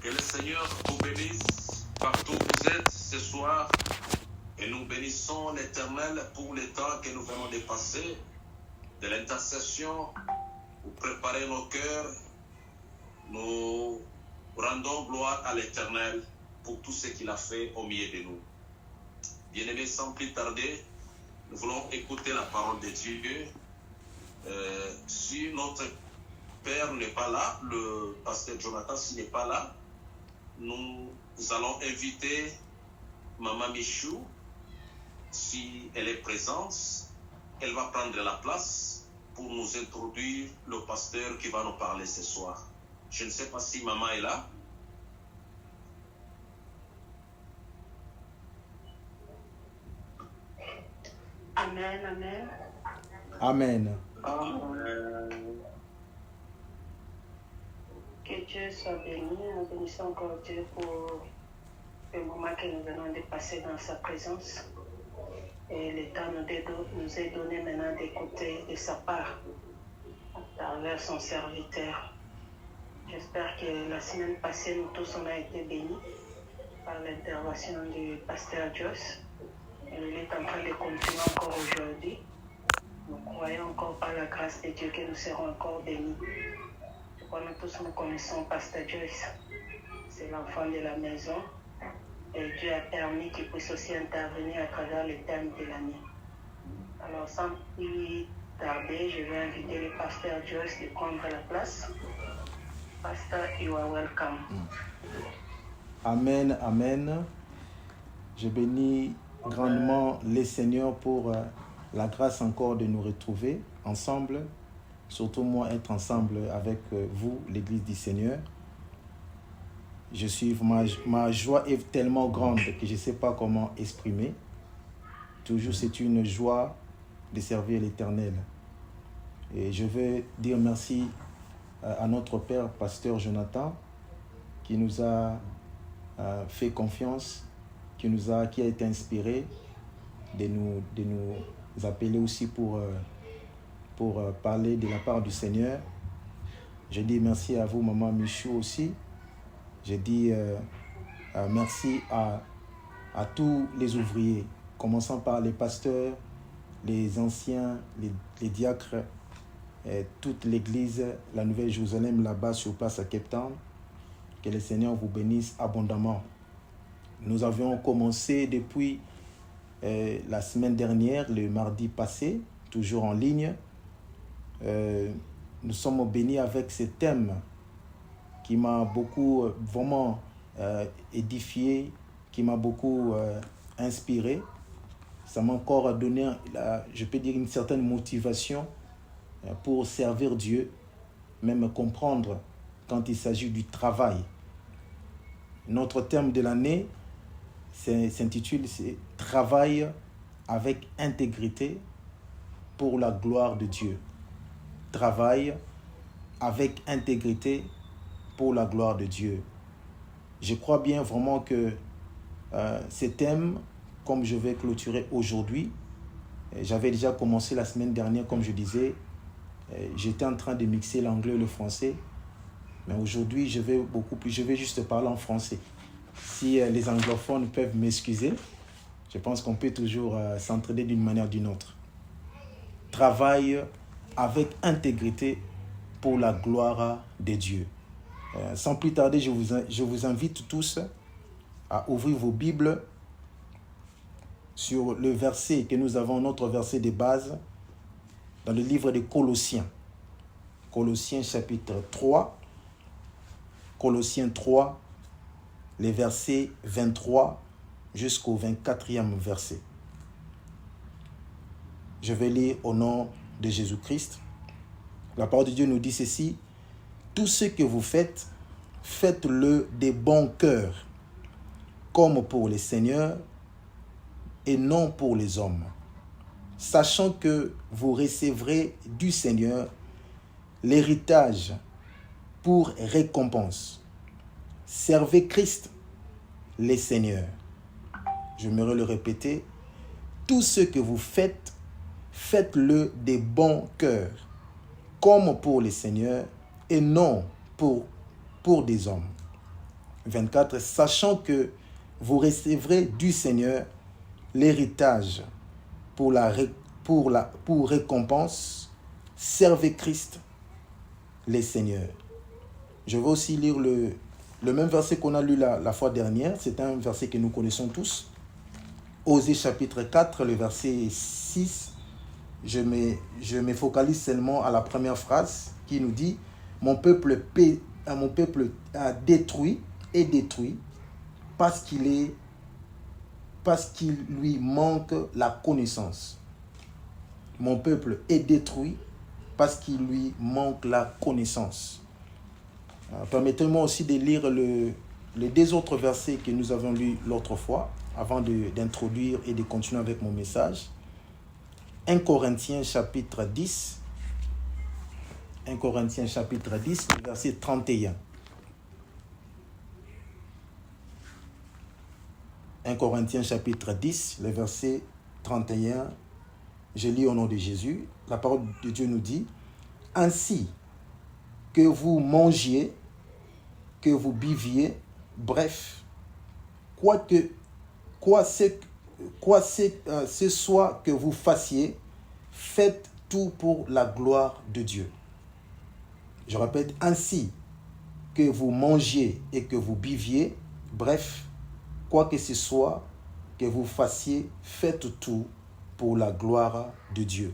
Que le Seigneur vous bénisse partout où vous êtes ce soir. Et nous bénissons l'Éternel pour le temps que nous venons de passer, de l'intercession, pour préparer nos cœurs. Nous rendons gloire à l'Éternel pour tout ce qu'il a fait au milieu de nous. Bien-aimés, sans plus tarder, nous voulons écouter la parole de Dieu. Si notre Père n'est pas là, le pasteur Jonathan s'il n'est pas là, nous allons inviter Maman Michou. Si elle est présente, elle va prendre la place pour nous introduire le pasteur qui va nous parler ce soir. Je ne sais pas si Maman est là. Amen, amen. Amen. Que Dieu soit béni. Nous bénissons encore Dieu pour le moment que nous venons de passer dans sa présence. Et le temps nous est donné maintenant d'écouter de sa part à travers son serviteur. J'espère que la semaine passée, nous tous on a été bénis par l'intervention du pasteur Joss. Et il est en train de continuer encore aujourd'hui. Nous croyons encore par la grâce de Dieu que nous serons encore bénis. Je crois que nous tous nous connaissons Pasteur Joyce. C'est l'enfant de la maison. Et Dieu a permis qu'il puisse aussi intervenir à travers le thème de l'année. Alors sans plus tarder, je vais inviter le Pasteur Joyce de prendre la place. Pasteur, you are welcome. Amen, amen. Je bénis grandement les Seigneurs pour la grâce encore de nous retrouver ensemble, surtout moi être ensemble avec vous, l'Église du Seigneur. Ma joie est tellement grande que je ne sais pas comment exprimer. Toujours c'est une joie de servir l'Éternel. Et je veux dire merci à notre Père, Pasteur Jonathan, qui nous a fait confiance, qui a été inspiré de nous appeler aussi pour parler de la part du Seigneur. Je dis merci à vous, Maman Michou aussi. Je dis merci à tous les ouvriers, commençant par les pasteurs, les anciens, les diacres, toute l'église, la Nouvelle-Jérusalem, là-bas sur place à Cape Town. Que le Seigneur vous bénisse abondamment. Nous avions commencé depuis la semaine dernière, le mardi passé, toujours en ligne. Nous sommes bénis avec ce thème qui m'a beaucoup vraiment édifié, qui m'a beaucoup inspiré. Ça m'a encore donné, je peux dire, une certaine motivation pour servir Dieu, même comprendre quand il s'agit du travail. Notre thème de l'année s'intitule « Travail avec intégrité pour la gloire de Dieu ». Travail avec intégrité pour la gloire de Dieu. Je crois bien vraiment que ce thème, comme je vais clôturer aujourd'hui, j'avais déjà commencé la semaine dernière, comme je disais, j'étais en train de mixer l'anglais et le français, mais aujourd'hui, je vais juste parler en français. Si les anglophones peuvent m'excuser, je pense qu'on peut toujours s'entraider d'une manière ou d'une autre. Travail avec intégrité pour la gloire de Dieu. Sans plus tarder, je vous invite tous à ouvrir vos Bibles sur le verset que nous avons, notre verset de base, dans le livre de Colossiens. Colossiens chapitre 3. Colossiens 3, les versets 23 jusqu'au 24e verset. Je vais lire au nom de Jésus-Christ. La parole de Dieu nous dit ceci: tout ce que vous faites, faites-le de bon cœur, comme pour le Seigneur et non pour les hommes, sachant que vous recevrez du Seigneur l'héritage pour récompense. Servez Christ, les seigneurs. Je me le répéter. Tout ce que vous faites, faites-le de bon cœur, comme pour les seigneurs et non pour des hommes. 24, sachant que vous recevrez du Seigneur l'héritage pour récompense, servez Christ les seigneurs. Je vais aussi lire le même verset qu'on a lu la fois dernière. C'est un verset que nous connaissons tous. Osée chapitre 4, le verset 6. Je me focalise seulement à la première phrase qui nous dit « Mon peuple a détruit parce qu'il lui manque la connaissance. » Mon peuple est détruit parce qu'il lui manque la connaissance. Permettez-moi aussi de lire les deux autres versets que nous avons lus l'autre fois, avant d'introduire et de continuer avec mon message. 1 Corinthiens chapitre 10. 1 Corinthiens chapitre 10, verset 31. 1 Corinthiens chapitre 10, le verset 31. Je lis au nom de Jésus. La parole de Dieu nous dit « Ainsi que vous mangiez, que vous buviez, bref, quoi ce soit que vous fassiez, faites tout pour la gloire de Dieu. » Je répète, ainsi que vous mangiez et que vous buviez, bref, quoi que ce soit que vous fassiez, faites tout pour la gloire de Dieu.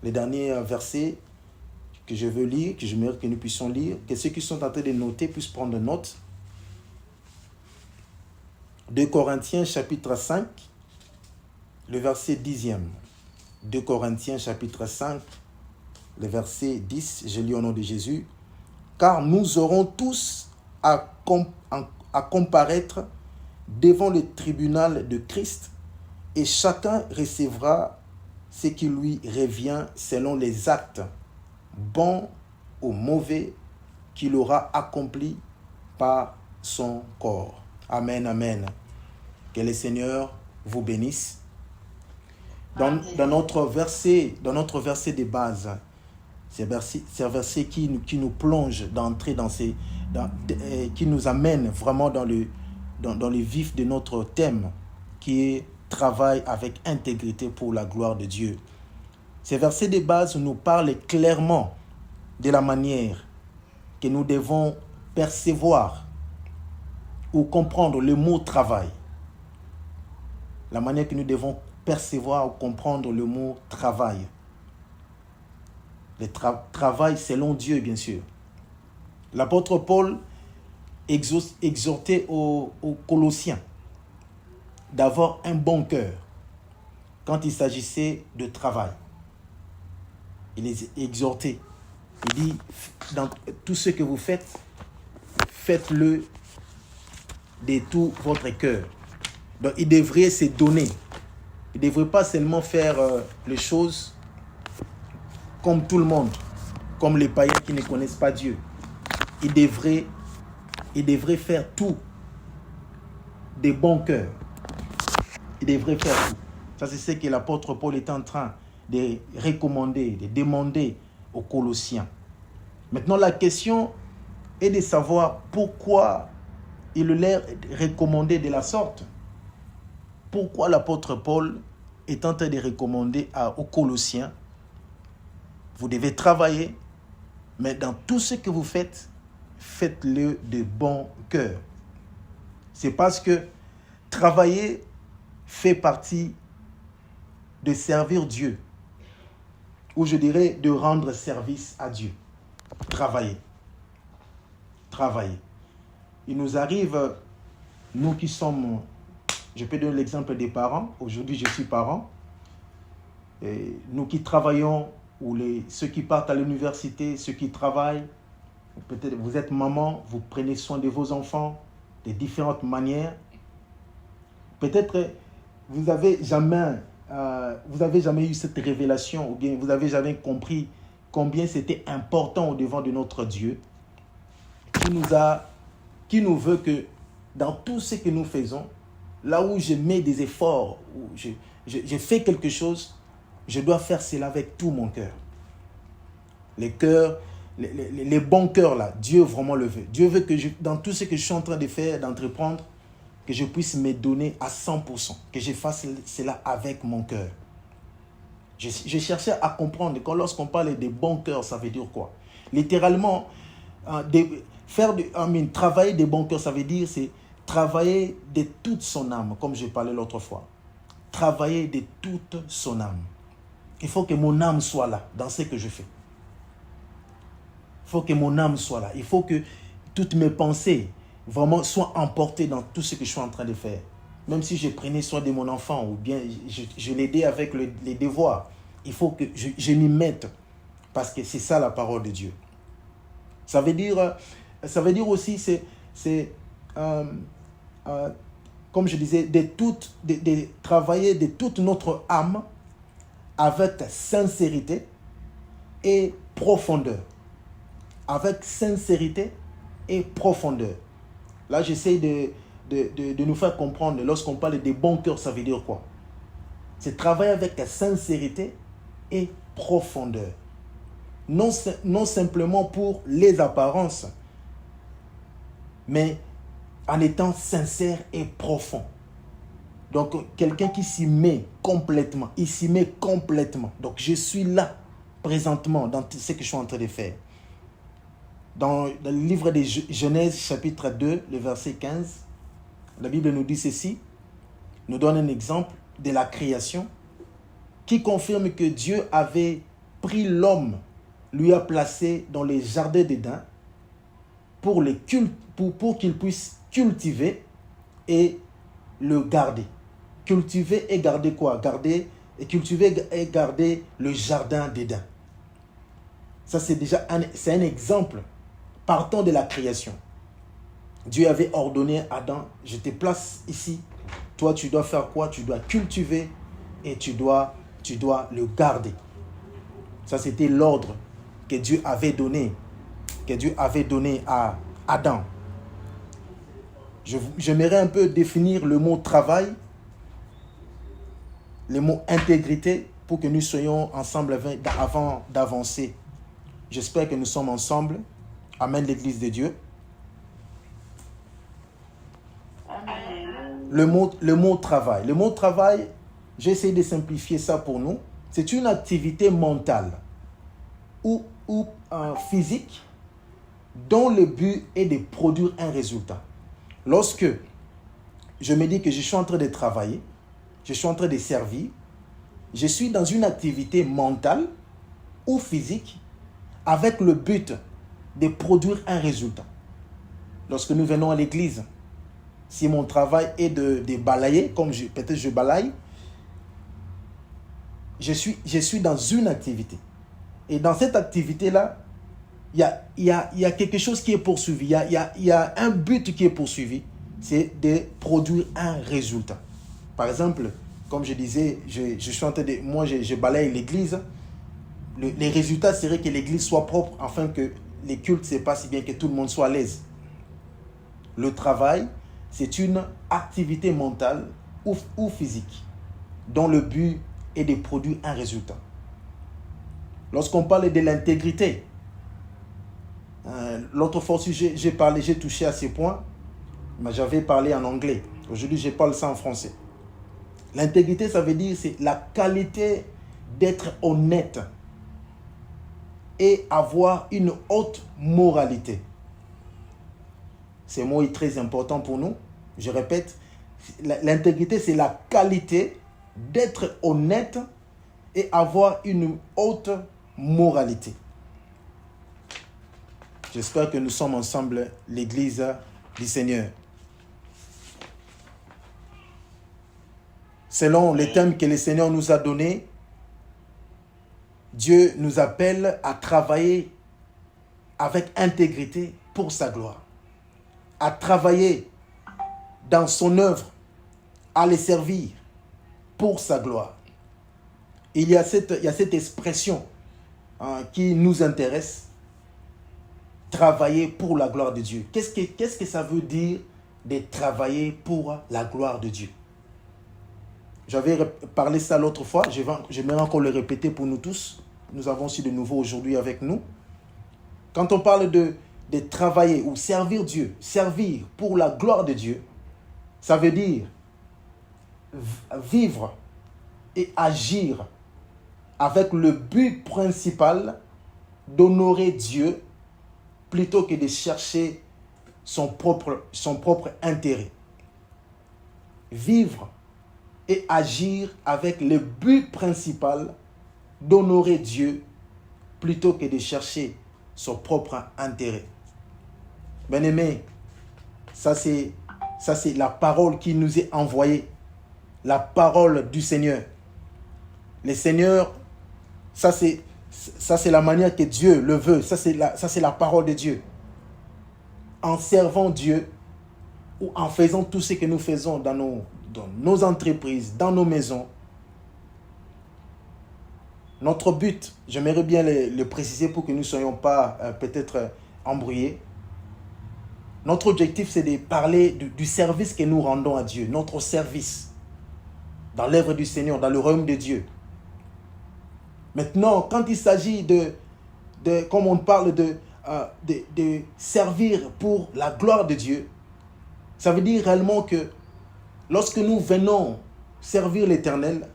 Les derniers versets que je veux lire, que j'aimerais que nous puissions lire, que ceux qui sont en train de noter puissent prendre note. 2 Corinthiens chapitre 5, le verset 10e. 2 Corinthiens chapitre 5, le verset 10, je lis au nom de Jésus. « Car nous aurons tous à comparaître devant le tribunal de Christ, et chacun recevra ce qui lui revient selon les actes, bons ou mauvais, qu'il aura accomplis par son corps. » Amen, amen. Que le Seigneur vous bénisse. Dans notre verset de base, c'est un verset qui nous plonge d'entrer qui nous amène vraiment dans le vif de notre thème, qui est travail avec intégrité pour la gloire de Dieu. Ces versets de base nous parlent clairement de la manière que nous devons percevoir ou comprendre le mot travail. La manière que nous devons percevoir ou comprendre le mot travail. Le travail selon Dieu, bien sûr. L'apôtre Paul exhortait aux Colossiens d'avoir un bon cœur quand il s'agissait de travail. Il les exhortait. Il dit, dans tout ce que vous faites, faites-le de tout votre cœur. Donc, il devrait se donner. Il ne devrait pas seulement faire les choses comme tout le monde, comme les païens qui ne connaissent pas Dieu. Il devrait faire tout de bon cœur. Il devrait faire tout. Ça, c'est ce que l'apôtre Paul est en train de recommander, de demander aux Colossiens. Maintenant, la question est de savoir pourquoi il leur recommandait de la sorte. Pourquoi l'apôtre Paul est en train de recommander aux Colossiens, vous devez travailler, mais dans tout ce que vous faites, faites-le de bon cœur. C'est parce que travailler fait partie de servir Dieu, ou je dirais de rendre service à Dieu. Travailler. Il nous arrive, nous qui sommes, je peux donner l'exemple des parents. Aujourd'hui, je suis parent. Et nous qui travaillons, ou ceux qui partent à l'université, ceux qui travaillent, peut-être vous êtes maman, vous prenez soin de vos enfants de différentes manières. Peut-être vous n'avez jamais eu cette révélation, ou bien vous n'avez jamais compris combien c'était important au devant de notre Dieu, qui nous veut que dans tout ce que nous faisons, là où je mets des efforts, où je fais quelque chose, je dois faire cela avec tout mon cœur. Le cœur les bons cœurs là, Dieu vraiment le veut. Dieu veut que dans tout ce que je suis en train de faire, d'entreprendre, que je puisse me donner à 100%, que je fasse cela avec mon cœur. Je cherchais à comprendre que lorsqu'on parle des bons cœurs, ça veut dire quoi? Littéralement, travailler des bons cœurs, ça veut dire c'est travailler de toute son âme, comme j'ai parlé l'autre fois. Travailler de toute son âme. Il faut que mon âme soit là dans ce que je fais. Il faut que mon âme soit là. Il faut que toutes mes pensées vraiment soient emportées dans tout ce que je suis en train de faire. Même si je prenais soin de mon enfant ou bien je l'aidais avec les devoirs, il faut que je m'y mette parce que c'est ça la parole de Dieu. Ça veut dire aussi, comme je disais, de travailler de toute notre âme avec sincérité et profondeur. Avec sincérité et profondeur. Là, j'essaie de nous faire comprendre, lorsqu'on parle des bons cœurs, ça veut dire quoi? C'est travailler avec sincérité et profondeur. Non simplement pour les apparences, mais en étant sincère et profond. Donc, quelqu'un qui s'y met complètement, il s'y met complètement. Donc, je suis là, présentement, dans ce que je suis en train de faire. Dans le livre de Genèse, chapitre 2, le verset 15, la Bible nous dit ceci, nous donne un exemple de la création qui confirme que Dieu avait pris l'homme, lui a placé dans les jardins d'Éden pour qu'il puisse cultiver et le garder. Cultiver et garder quoi? Cultiver et garder le jardin d'Éden. Ça, c'est déjà un exemple. Partant de la création. Dieu avait ordonné à Adam, je te place ici. Toi, tu dois faire quoi? Tu dois cultiver et tu dois le garder. Ça, c'était l'ordre que Dieu avait donné à Adam. J'aimerais un peu définir le mot travail, le mot intégrité, pour que nous soyons ensemble avant d'avancer. J'espère que nous sommes ensemble. Amen, l'Église de Dieu. Amen. Le mot travail. Le mot travail, j'ai essayé de simplifier ça pour nous. C'est une activité mentale ou physique dont le but est de produire un résultat. Lorsque je me dis que je suis en train de travailler, je suis en train de servir, je suis dans une activité mentale ou physique avec le but de produire un résultat. Lorsque nous venons à l'église, si mon travail est de balayer, comme peut-être je balaye, je suis dans une activité. Et dans cette activité-là, il y a quelque chose qui est poursuivi. Il y a un but qui est poursuivi. C'est de produire un résultat. Par exemple, comme je disais, je suis en train de... Moi, je balaye l'église. Les résultats seraient que l'église soit propre afin que les cultes se passent bien, que tout le monde soit à l'aise. Le travail, c'est une activité mentale ou physique dont le but est de produire un résultat. Lorsqu'on parle de l'intégrité, l'autre fois aussi j'ai touché à ces points, mais j'avais parlé en anglais. Aujourd'hui, je parle ça en français. L'intégrité, ça veut dire c'est la qualité d'être honnête et avoir une haute moralité. Ce mot est très important pour nous. Je répète, l'intégrité, c'est la qualité d'être honnête et avoir une haute moralité. J'espère que nous sommes ensemble, l'Église du Seigneur. Selon les thèmes que le Seigneur nous a donnés, Dieu nous appelle à travailler avec intégrité pour sa gloire. À travailler dans son œuvre, à les servir pour sa gloire. Et il y a cette expression qui nous intéresse, travailler pour la gloire de Dieu. Qu'est-ce que ça veut dire de travailler pour la gloire de Dieu? J'avais parlé ça l'autre fois, j'aimerais encore le répéter pour nous tous. Nous avons aussi de nouveau aujourd'hui avec nous. quand on parle de travailler ou servir Dieu, servir pour la gloire de Dieu, ça veut dire vivre et agir avec le but principal d'honorer Dieu plutôt que de chercher son propre intérêt. Vivre et agir avec le but principal d'honorer Dieu plutôt que de chercher son propre intérêt. Bien-aimés, ça c'est la parole qui nous est envoyée, la parole du Seigneur. Le Seigneur, ça c'est la manière que Dieu le veut, ça c'est la parole de Dieu. En servant Dieu ou en faisant tout ce que nous faisons dans nos entreprises, dans nos maisons, notre but, j'aimerais bien le préciser pour que nous ne soyons pas peut-être embrouillés. Notre objectif, c'est de parler du service que nous rendons à Dieu, notre service dans l'œuvre du Seigneur, dans le royaume de Dieu. Maintenant, quand il s'agit comme on parle de servir pour la gloire de Dieu, ça veut dire réellement que lorsque nous venons servir l'Éternel,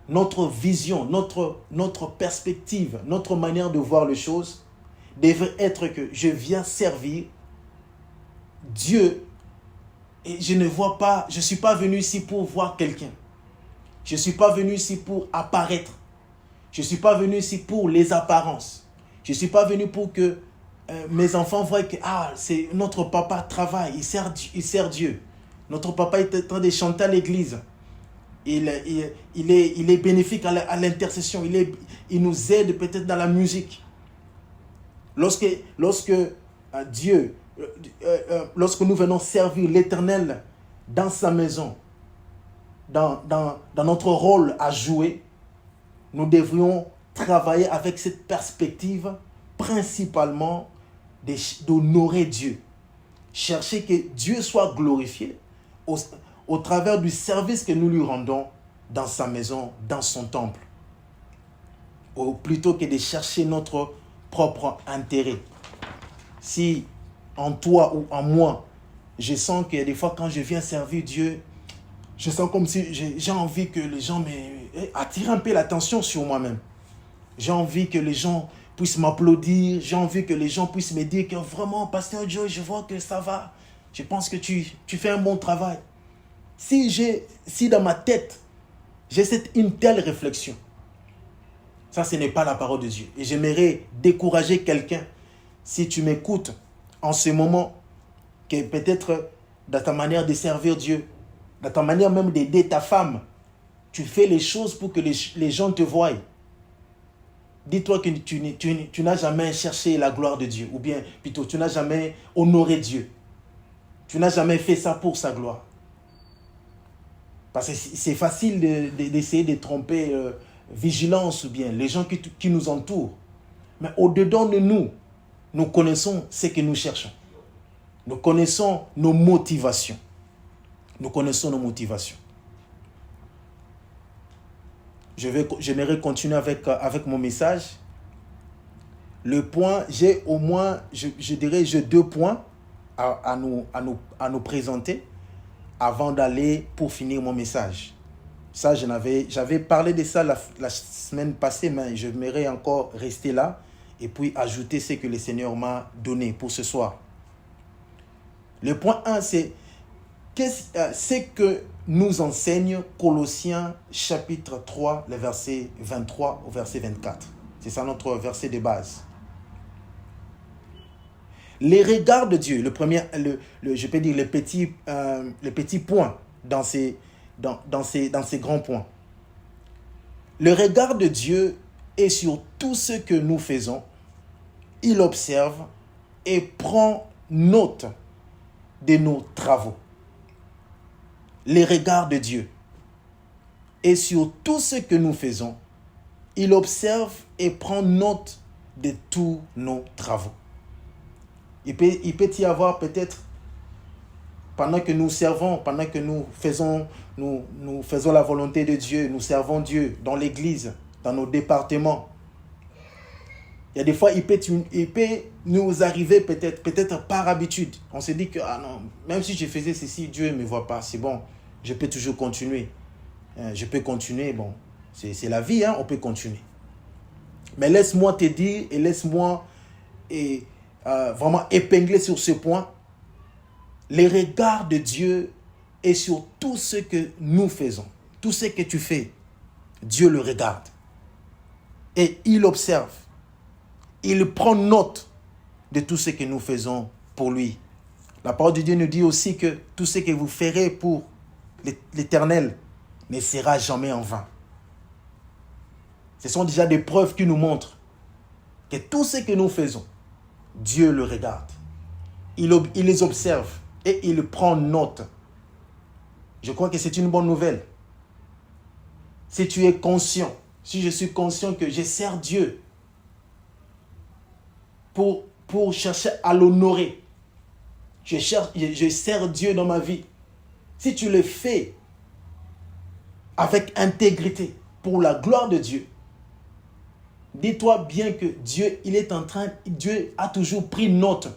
notre vision, notre perspective, notre manière de voir les choses devrait être que je viens servir Dieu et je ne suis pas venu ici pour voir quelqu'un. Je ne suis pas venu ici pour apparaître. Je ne suis pas venu ici pour les apparences. Je ne suis pas venu pour que mes enfants voient que c'est notre papa travaille, il sert Dieu. Notre papa est en train de chanter à l'église. Il est bénéfique à l'intercession. Il nous aide peut-être dans la musique. Lorsque nous venons servir l'Éternel dans sa maison, dans notre rôle à jouer, nous devrions travailler avec cette perspective principalement d'honorer Dieu. Chercher que Dieu soit glorifié au travers du service que nous lui rendons dans sa maison, dans son temple. Ou plutôt que de chercher notre propre intérêt. Si en toi ou en moi, je sens que des fois quand je viens servir Dieu, je sens comme si j'ai envie que les gens attirent un peu l'attention sur moi-même. J'ai envie que les gens puissent m'applaudir. J'ai envie que les gens puissent me dire que vraiment, Pasteur Joe, je vois que ça va. Je pense que tu fais un bon travail. Si dans ma tête, j'ai une telle réflexion, ça, ce n'est pas la parole de Dieu. Et j'aimerais décourager quelqu'un, si tu m'écoutes en ce moment, que peut-être dans ta manière de servir Dieu, dans ta manière même d'aider ta femme, tu fais les choses pour que les gens te voient. Dis-toi que tu n'as jamais cherché la gloire de Dieu, ou bien plutôt tu n'as jamais honoré Dieu. Tu n'as jamais fait ça pour sa gloire. Parce que c'est facile d'essayer de tromper vigilance ou bien les gens qui nous entourent. Mais au-dedans de nous, nous connaissons ce que nous cherchons. Nous connaissons nos motivations. Nous connaissons nos motivations. J'aimerais continuer avec mon message. Le point, j'ai au moins, je dirais, j'ai 2 points à nous présenter avant d'aller pour finir mon message. Ça, j'avais parlé de ça la semaine passée, mais j'aimerais encore rester là et puis ajouter ce que le Seigneur m'a donné pour ce soir. Le point 1, c'est ce que nous enseigne Colossiens chapitre 3, le verset 23 au verset 24. C'est ça notre verset de base. Les regards de Dieu, le premier, je peux dire les petits points dans ces grands points. Le regard de Dieu est sur tout ce que nous faisons. Il observe et prend note de nos travaux. Les regards de Dieu est sur tout ce que nous faisons. Il observe et prend note de tous nos travaux. Il peut y avoir peut-être, pendant que nous servons, pendant que nous faisons la volonté de Dieu, nous servons Dieu dans l'église, dans nos départements. Il y a des fois, il peut nous arriver peut-être par habitude. On se dit que, ah non, même si je faisais ceci, Dieu ne me voit pas, c'est bon, je peux toujours continuer. Je peux continuer, bon, c'est la vie, hein, on peut continuer. Mais laisse-moi te dire et laisse-moi vraiment épingler sur ce point. Les regards de Dieu est sur tout ce que nous faisons. Tout ce que tu fais, Dieu le regarde. Et il observe. Il prend note de tout ce que nous faisons pour lui. La parole de Dieu nous dit aussi que tout ce que vous ferez pour l'Éternel ne sera jamais en vain. Ce sont déjà des preuves qui nous montrent que tout ce que nous faisons, Dieu le regarde. Il les observe et il prend note. Je crois que c'est une bonne nouvelle. Si tu es conscient, si je suis conscient que je sers Dieu pour chercher à l'honorer, je sers Dieu dans ma vie. Si tu le fais avec intégrité pour la gloire de Dieu, dis-toi bien que Dieu a toujours pris note.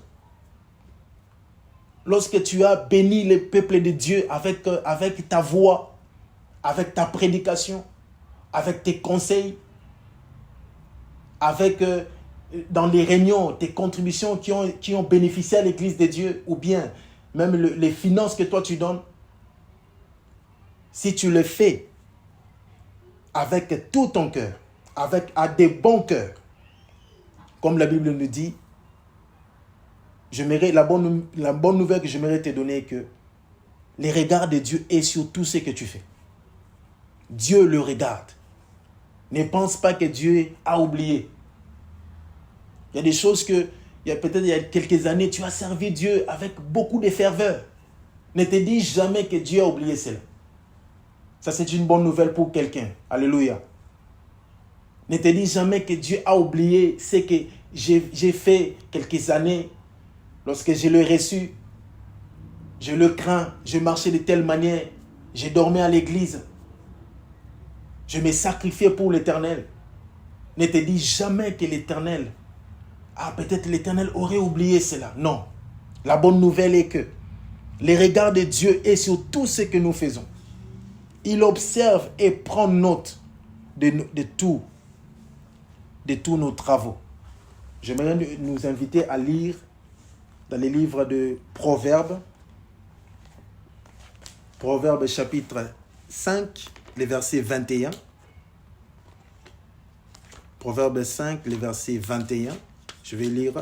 Lorsque tu as béni le peuple de Dieu avec ta voix, avec ta prédication, avec tes conseils, dans les réunions, tes contributions qui ont bénéficié à l'église de Dieu, ou bien même les finances que toi tu donnes, si tu le fais avec tout ton cœur, à des bons cœurs, comme la Bible nous dit, la bonne nouvelle que j'aimerais te donner est que les regards de Dieu est sur tout ce que tu fais. Dieu le regarde. Ne pense pas que Dieu a oublié. Il y a des choses peut-être il y a quelques années, tu as servi Dieu avec beaucoup de ferveur. Ne te dis jamais que Dieu a oublié cela. Ça, c'est une bonne nouvelle pour quelqu'un. Alléluia. Ne te dis jamais que Dieu a oublié ce que j'ai fait quelques années. Lorsque je l'ai reçu, je le crains, je marchais de telle manière, je dormais à l'église, je me sacrifiais pour l'Éternel. Ne te dis jamais que l'Éternel, peut-être l'Éternel aurait oublié cela. Non. La bonne nouvelle est que les regards de Dieu est sur tout ce que nous faisons. Il observe et prend note de tous nos travaux. J'aimerais nous inviter à lire dans les livres de Proverbes. Proverbes chapitre 5, le verset 21. Proverbes 5, le verset 21. Je vais lire.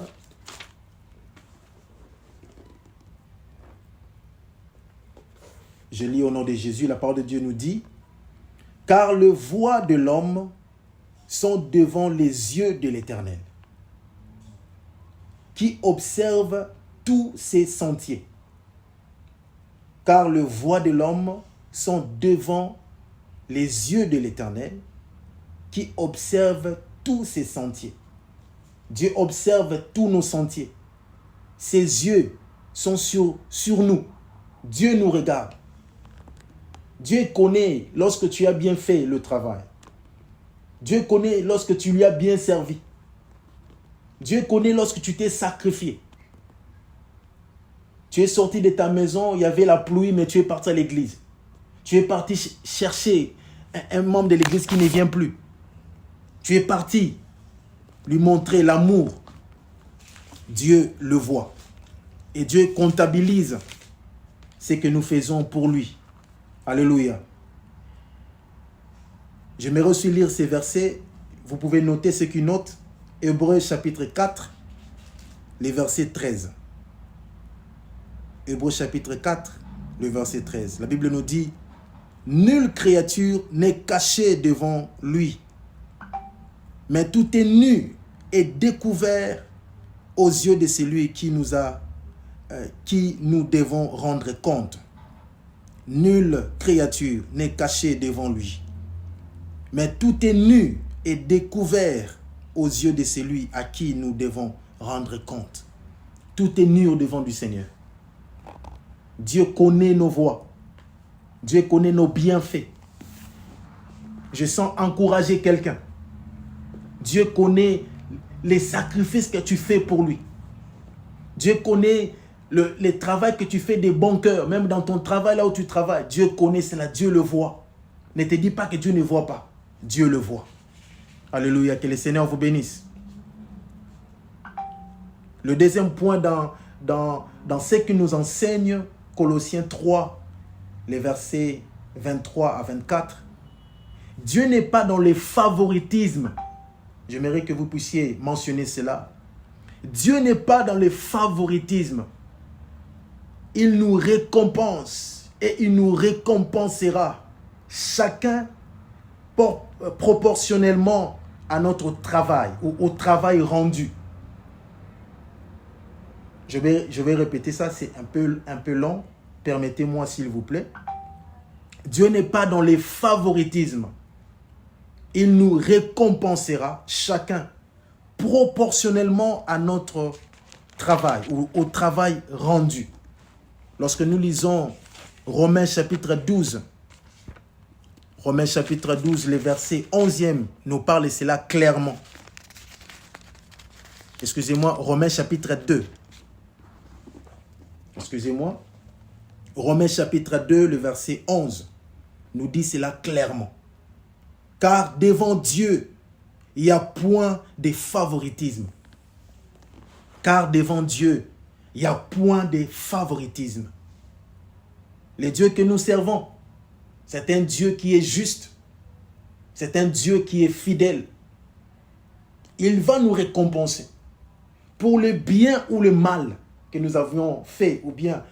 Je lis au nom de Jésus. La parole de Dieu nous dit: car les voies de l'homme sont devant les yeux de l'Éternel, qui observe tous ses sentiers. Car les voies de l'homme sont devant les yeux de l'Éternel, qui observe tous ses sentiers. Dieu observe tous nos sentiers. Ses yeux sont sur nous. Dieu nous regarde. Dieu connaît lorsque tu as bien fait le travail. Dieu connaît lorsque tu lui as bien servi. Dieu connaît lorsque tu t'es sacrifié. Tu es sorti de ta maison, il y avait la pluie, mais tu es parti à l'église. Tu es parti chercher un membre de l'église qui ne vient plus. Tu es parti lui montrer l'amour. Dieu le voit. Et Dieu comptabilise ce que nous faisons pour lui. Alléluia. J'aimerais aussi lire ces versets. Vous pouvez noter ce qui note. Hébreux chapitre 4, le verset 13. Hébreux chapitre 4, le verset 13. La Bible nous dit: nulle créature n'est cachée devant lui, mais tout est nu et découvert aux yeux de celui qui nous devons rendre compte. Nulle créature n'est cachée devant lui, mais tout est nu et découvert aux yeux de celui à qui nous devons rendre compte. Tout est nu au devant du Seigneur. Dieu connaît nos voies. Dieu connaît nos bienfaits. Je sens encourager quelqu'un. Dieu connaît les sacrifices que tu fais pour lui. Dieu connaît le travail que tu fais des bons cœurs. Même dans ton travail, là où tu travailles, Dieu connaît cela, Dieu le voit. Ne te dis pas que Dieu ne voit pas. Dieu le voit. Alléluia, que le Seigneur vous bénisse. Le deuxième point dans ce que nous enseigne Colossiens 3, les versets 23 à 24. Dieu n'est pas dans les favoritismes. J'aimerais que vous puissiez mentionner cela. Dieu n'est pas dans les favoritismes. Il nous récompense et il nous récompensera chacun proportionnellement à notre travail ou au travail rendu. Je vais répéter ça, c'est un peu long. Permettez-moi s'il vous plaît. Dieu n'est pas dans les favoritismes. Il nous récompensera chacun proportionnellement à notre travail ou au travail rendu. Lorsque nous lisons Romains chapitre 12, Romains chapitre 12, le verset 11e nous parle de cela clairement. Excusez-moi, Romains chapitre 2. Excusez-moi. Romains chapitre 2, le verset 11 nous dit cela clairement. Car devant Dieu, il n'y a point de favoritisme. Car devant Dieu, il n'y a point de favoritisme. Le Dieu que nous servons, c'est un Dieu qui est juste. C'est un Dieu qui est fidèle. Il va nous récompenser pour le bien ou le mal que nous avions fait, ou bien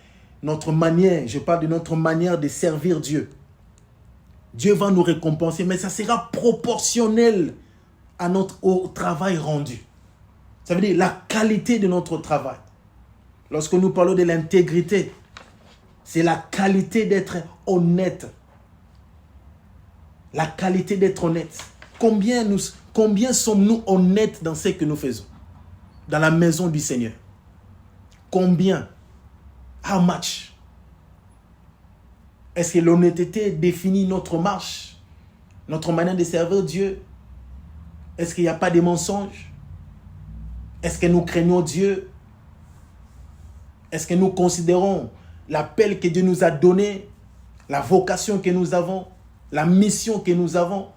notre manière, je parle de notre manière de servir Dieu. Dieu va nous récompenser, mais ça sera proportionnel au travail rendu. Ça veut dire la qualité de notre travail. Lorsque nous parlons de l'intégrité, c'est la qualité d'être honnête. La qualité d'être honnête. Combien sommes-nous honnêtes dans ce que nous faisons? Dans la maison du Seigneur. Combien? How much? Est-ce que l'honnêteté définit notre marche? Notre manière de servir Dieu? Est-ce qu'il n'y a pas de mensonges? Est-ce que nous craignons Dieu? Est-ce que nous considérons l'appel que Dieu nous a donné, la vocation que nous avons, la mission que nous avons?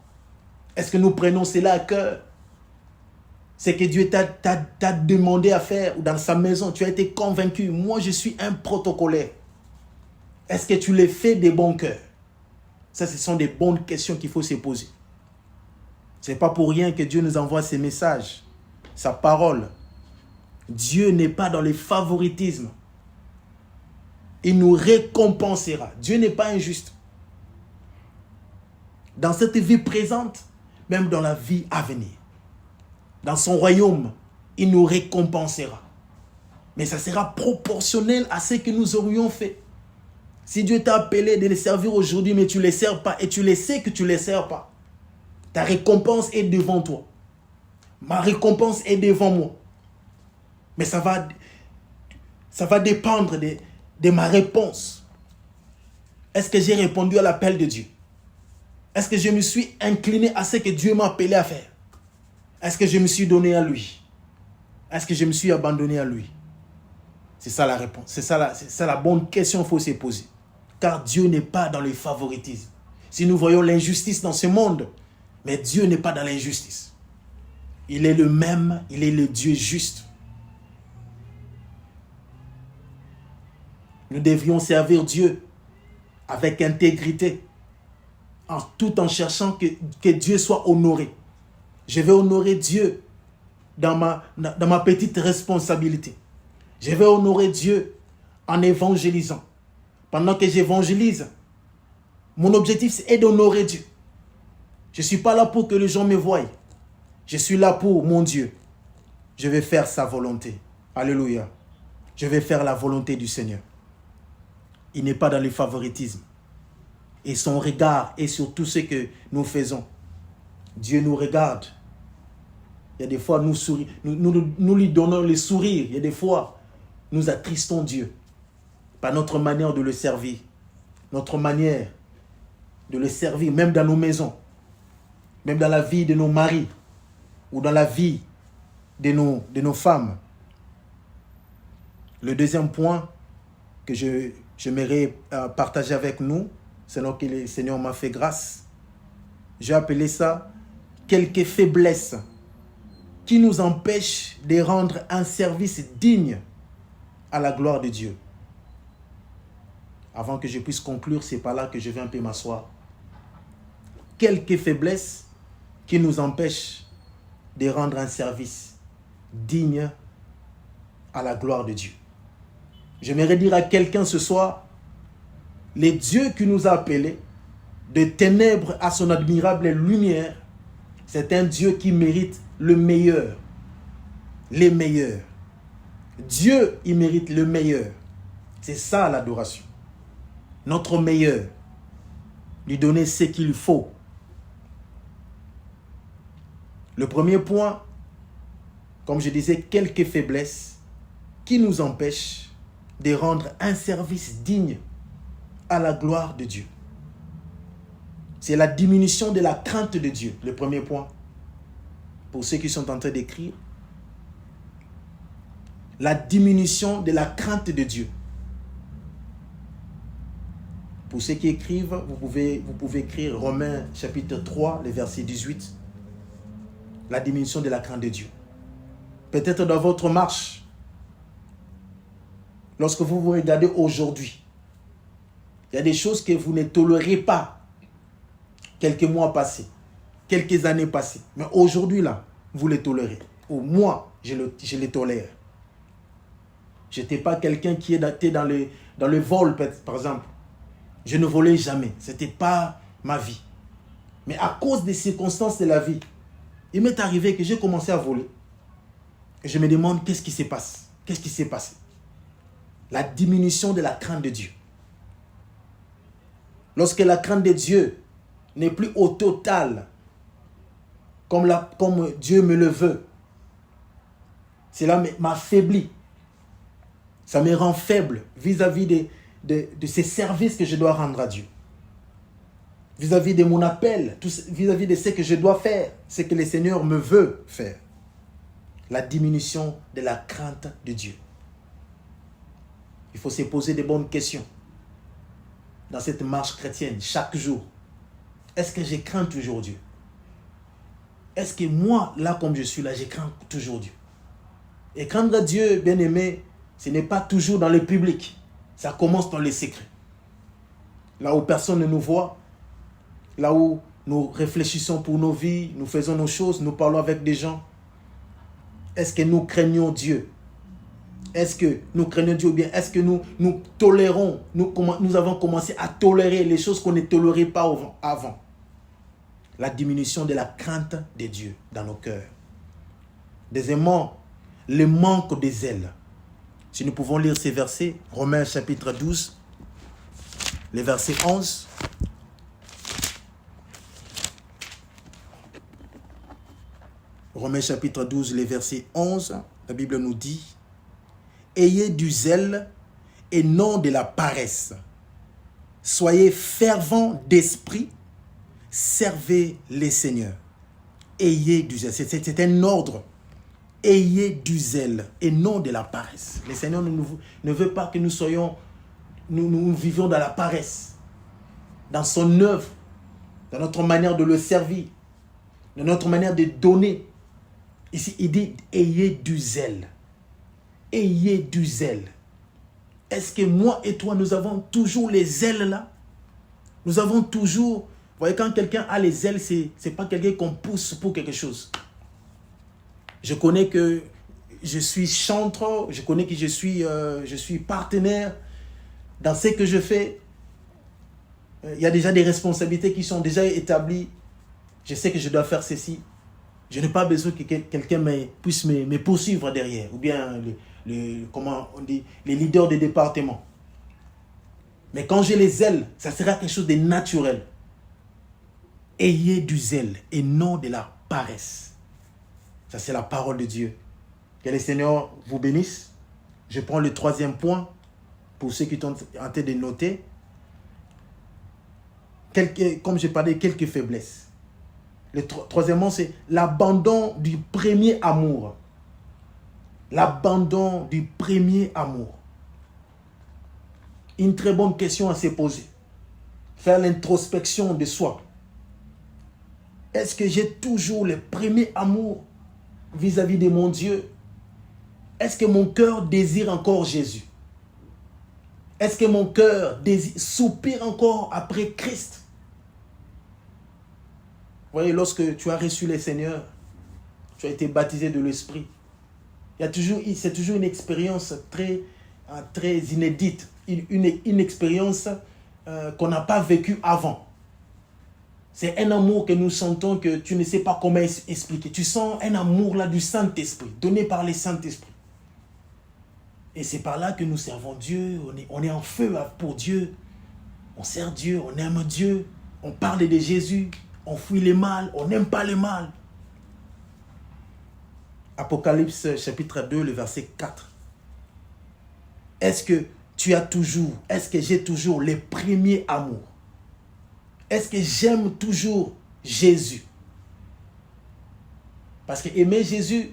Est-ce que nous prenons cela à cœur? C'est que Dieu t'a demandé à faire, ou dans sa maison, tu as été convaincu. Moi, je suis un protocolaire. Est-ce que tu le fais de bon cœur? Ça, ce sont des bonnes questions qu'il faut se poser. Ce n'est pas pour rien que Dieu nous envoie ces messages, sa parole. Dieu n'est pas dans les favoritismes. Il nous récompensera. Dieu n'est pas injuste. Dans cette vie présente, même dans la vie à venir. Dans son royaume, il nous récompensera. Mais ça sera proportionnel à ce que nous aurions fait. Si Dieu t'a appelé de les servir aujourd'hui, mais tu ne les sers pas, et tu le sais que tu ne les sers pas, ta récompense est devant toi. Ma récompense est devant moi. Mais ça va dépendre de ma réponse. Est-ce que j'ai répondu à l'appel de Dieu? Est-ce que je me suis incliné à ce que Dieu m'a appelé à faire? Est-ce que je me suis donné à lui? Est-ce que je me suis abandonné à lui? C'est ça la réponse. C'est ça la bonne question qu'il faut se poser. Car Dieu n'est pas dans le favoritisme. Si nous voyons l'injustice dans ce monde, mais Dieu n'est pas dans l'injustice. Il est le même, il est le Dieu juste. Nous devrions servir Dieu avec intégrité, tout en cherchant que Dieu soit honoré. Je vais honorer Dieu dans ma petite responsabilité. Je vais honorer Dieu en évangélisant. Pendant que j'évangélise, mon objectif est d'honorer Dieu. Je ne suis pas là pour que les gens me voient. Je suis là pour mon Dieu. Je vais faire sa volonté. Alléluia. Je vais faire la volonté du Seigneur. Il n'est pas dans le favoritisme. Et son regard est sur tout ce que nous faisons. Dieu nous regarde. Il y a des fois, nous lui donnons le sourire. Il y a des fois, nous attristons Dieu par notre manière de le servir. Notre manière de le servir, même dans nos maisons. Même dans la vie de nos maris. Ou dans la vie de nos femmes. Le deuxième point que j'aimerais partager avec nous, selon que le Seigneur m'a fait grâce, j'ai appelé ça quelques faiblesses qui nous empêchent de rendre un service digne à la gloire de Dieu. Avant que je puisse conclure, c'est par là que je vais un peu m'asseoir. Quelques faiblesses qui nous empêchent de rendre un service digne à la gloire de Dieu. J'aimerais dire à quelqu'un ce soir, le Dieu qui nous a appelés de ténèbres à son admirable lumière, c'est un Dieu qui mérite le meilleur, les meilleurs. Dieu, il mérite le meilleur. C'est ça l'adoration. Notre meilleur. Lui donner ce qu'il faut. Le premier point, comme je disais, quelques faiblesses qui nous empêchent de rendre un service digne à la gloire de Dieu. C'est la diminution de la crainte de Dieu, le premier point. Pour ceux qui sont en train d'écrire, la diminution de la crainte de Dieu. Pour ceux qui écrivent, vous pouvez écrire Romains chapitre 3, le verset 18. La diminution de la crainte de Dieu. Peut-être dans votre marche, lorsque vous vous regardez aujourd'hui, il y a des choses que vous ne tolérez pas quelques mois passés, quelques années passées. Mais aujourd'hui, là, vous les tolérez. Ou moi, je les tolère. Je n'étais pas quelqu'un qui était dans le vol, par exemple. Je ne volais jamais. Ce n'était pas ma vie. Mais à cause des circonstances de la vie, il m'est arrivé que j'ai commencé à voler. Et je me demande qu'est-ce qui se passe. Qu'est-ce qui s'est passé? La diminution de la crainte de Dieu. Lorsque la crainte de Dieu n'est plus au total, comme Dieu me le veut, cela m'affaiblit. Ça me rend faible vis-à-vis de ces services que je dois rendre à Dieu. Vis-à-vis de mon appel, vis-à-vis de ce que je dois faire, ce que le Seigneur me veut faire. La diminution de la crainte de Dieu. Il faut se poser des bonnes questions dans cette marche chrétienne, chaque jour. Est-ce que je crains toujours Dieu? Est-ce que moi, là comme je suis là, je crains toujours Dieu? Et craindre Dieu, bien aimé, ce n'est pas toujours dans le public. Ça commence dans les secrets. Là où personne ne nous voit, là où nous réfléchissons pour nos vies, nous faisons nos choses, nous parlons avec des gens. Est-ce que nous craignons Dieu? Est-ce que nous craignons Dieu ou bien est-ce que nous tolérons, nous avons commencé à tolérer les choses qu'on ne tolérait pas avant? La diminution de la crainte de Dieu dans nos cœurs. Deuxièmement, le manque de zèle. Si nous pouvons lire ces versets, Romains chapitre 12, le verset 11. Romains chapitre 12, le verset 11, la Bible nous dit « Ayez du zèle et non de la paresse. Soyez fervents d'esprit, servez les seigneurs. » Ayez du zèle, c'est un ordre. Ayez du zèle et non de la paresse. Le Seigneur ne veut pas que nous vivions dans la paresse, dans son œuvre, dans notre manière de le servir, dans notre manière de donner. Ici, il dit, ayez du zèle. Ayez du zèle. Est-ce que moi et toi, nous avons toujours les ailes là? Nous avons toujours... Vous voyez, quand quelqu'un a les ailes, ce n'est pas quelqu'un qu'on pousse pour quelque chose. Je connais que je suis chanteur, je connais que je suis partenaire dans ce que je fais. Il y a déjà des responsabilités qui sont déjà établies. Je sais que je dois faire ceci. Je n'ai pas besoin que quelqu'un puisse me poursuivre derrière. Ou bien comment on dit, les leaders des départements. Mais quand j'ai les ailes, ça sera quelque chose de naturel. Ayez du zèle et non de la paresse. Ça, c'est la parole de Dieu. Que le Seigneur vous bénisse. Je prends le troisième point pour ceux qui sont en train de noter. Comme j'ai parlé, quelques faiblesses. Le troisièmement, c'est l'abandon du premier amour. l'abandon du premier amour. Une très bonne question à se poser. Faire l'introspection de soi. Est-ce que j'ai toujours le premier amour vis-à-vis de mon Dieu? Est-ce que mon cœur désire encore Jésus? Est-ce que mon cœur soupire encore après Christ? Vous voyez, lorsque tu as reçu le Seigneur, tu as été baptisé de l'Esprit. C'est toujours une expérience très inédite, une expérience qu'on n'a pas vécue avant. C'est un amour que nous sentons que tu ne sais pas comment expliquer. Tu sens un amour là du Saint-Esprit, donné par le Saint-Esprit. Et c'est par là que nous servons Dieu, on est en feu pour Dieu. On sert Dieu, on aime Dieu, on parle de Jésus, on fuit le mal, on n'aime pas le mal. Apocalypse chapitre 2, le verset 4. Est-ce que j'ai toujours le premier amour? Est-ce que j'aime toujours Jésus? Parce que aimer Jésus,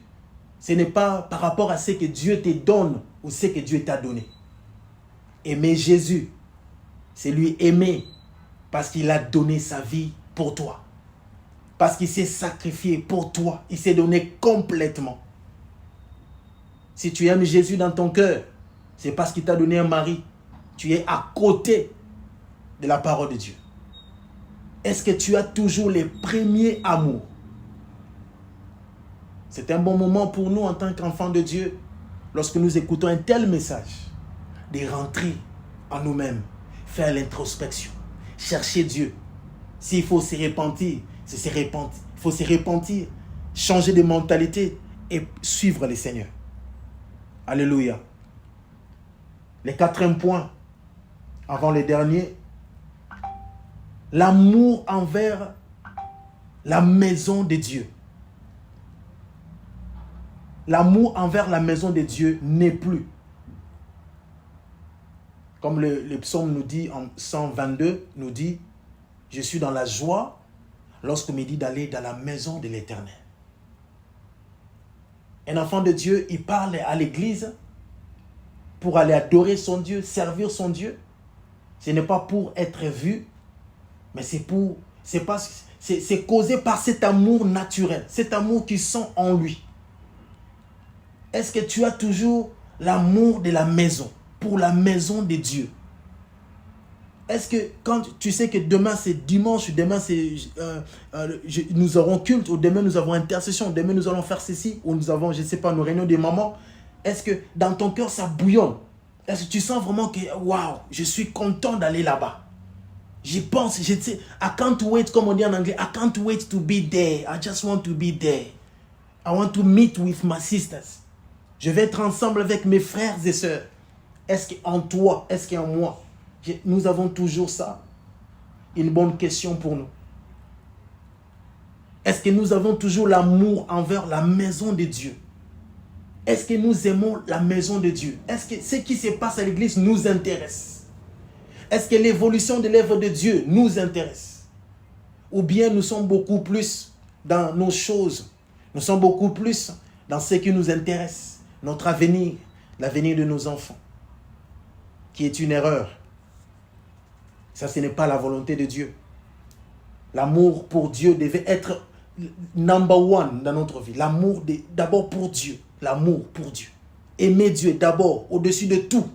ce n'est pas par rapport à ce que Dieu te donne ou ce que Dieu t'a donné. Aimer Jésus, c'est lui aimer parce qu'il a donné sa vie pour toi. Parce qu'il s'est sacrifié pour toi. Il s'est donné complètement. Si tu aimes Jésus dans ton cœur, c'est parce qu'il t'a donné un mari. Tu es à côté de la parole de Dieu. Est-ce que tu as toujours les premiers amours? C'est un bon moment pour nous en tant qu'enfants de Dieu, lorsque nous écoutons un tel message, de rentrer en nous-mêmes, faire l'introspection, chercher Dieu. S'il faut se repentir, il faut se repentir, changer de mentalité et suivre le Seigneur. Alléluia. Le quatrième point, avant le dernier, l'amour envers la maison de Dieu. L'amour envers la maison de Dieu n'est plus. Comme le psaume nous dit en 122, nous dit, je suis dans la joie lorsqu'on me dit d'aller dans la maison de l'Éternel. Un enfant de Dieu, il parle à l'église pour aller adorer son Dieu, servir son Dieu. Ce n'est pas pour être vu, mais c'est causé par cet amour naturel, cet amour qu'il sent en lui. Est-ce que tu as toujours l'amour de la maison, pour la maison de Dieu? Est-ce que quand tu sais que demain c'est dimanche, demain nous aurons culte, ou demain nous avons intercession, demain nous allons faire ceci, ou nous avons, je ne sais pas, nos réunions des mamans, est-ce que dans ton cœur ça bouillonne? Est-ce que tu sens vraiment que, waouh, je suis content d'aller là-bas? J'y pense, I can't wait, comme on dit en anglais, I can't wait to be there, I just want to be there. I want to meet with my sisters. Je vais être ensemble avec mes frères et sœurs. Est-ce qu'en toi, est-ce qu'en moi, nous avons toujours ça? Une bonne question pour nous. Est-ce que nous avons toujours l'amour envers la maison de Dieu? Est-ce que nous aimons la maison de Dieu? Est-ce que ce qui se passe à l'église nous intéresse? Est-ce que l'évolution de l'œuvre de Dieu nous intéresse? Ou bien nous sommes beaucoup plus dans nos choses, nous sommes beaucoup plus dans ce qui nous intéresse, notre avenir, l'avenir de nos enfants, qui est une erreur. Ça, ce n'est pas la volonté de Dieu. L'amour pour Dieu devait être number one dans notre vie. L'amour d'abord pour Dieu. L'amour pour Dieu. Aimer Dieu d'abord, au-dessus de tout.